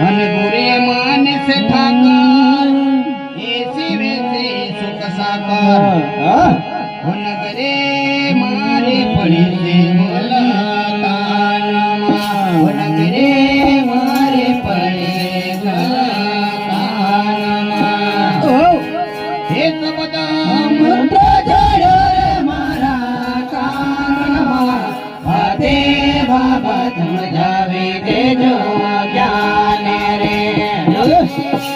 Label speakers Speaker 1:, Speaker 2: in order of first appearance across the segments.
Speaker 1: અને ગુરે માને સે ઠાકર એસી વેસે સુખ સાકર નગરે મારે પડી છે ગલતાનમાં નગરે મારે પડે ગલતાનમાં હે તો બધા મંત્ર જડ્યો રે મારા કાનમાં વાતે બાબા સમજાવે દેજો જ્ઞાન રે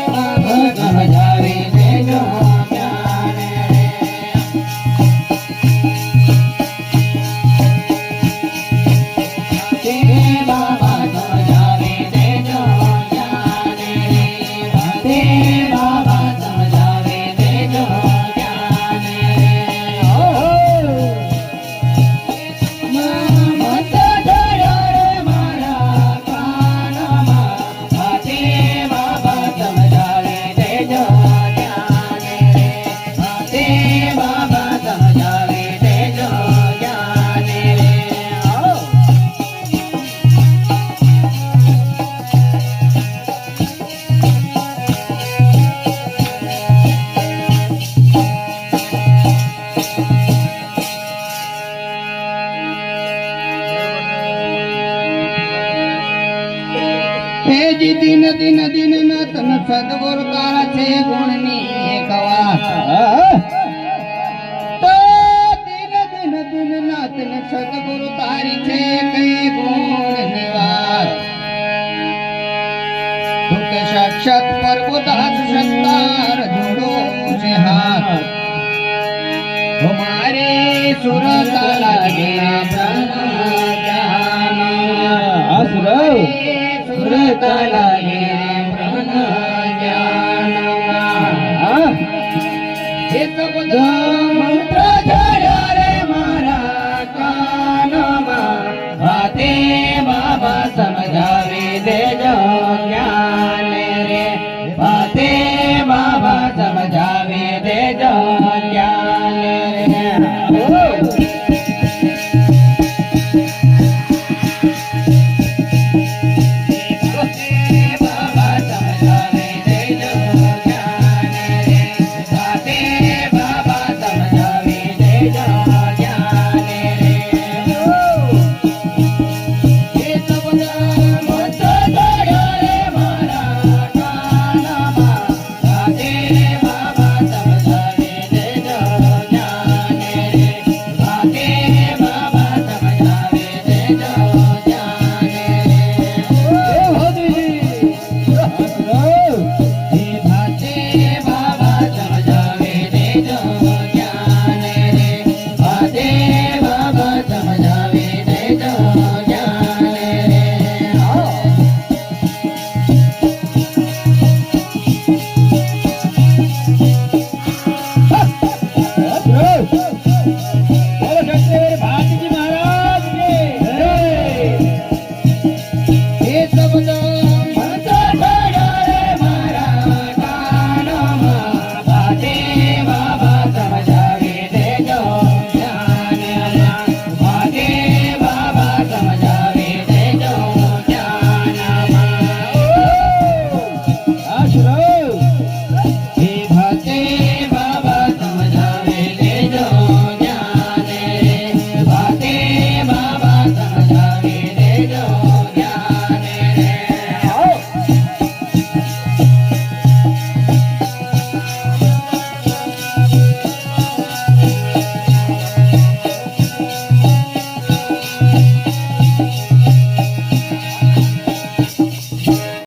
Speaker 1: બાબા સમજાવે દેજો જ્ઞાન રે બાબા સમજાવે દેજો જ્ઞાન રે બાબા સમજાવે દેજો જ્ઞાન दिन दिन दिन नतन सदगुरु तारा छे गुणनी एक વાત તો દિન દિન દિન નતન સદગુરુ તારી છે કઈ ગુણની વાત તું કે સાક્ષાત પ્રભુદાસ સંતાર જોડો છે હાથ હમારે સુરત લાગે જ્ઞાન અસુર સુરત લાગે બ્રહ્મ જ્ઞાન હે તો બધા મંત્ર જડ્યા રે મારા કાનમાં વાતે બાબા સમજાવી દેજો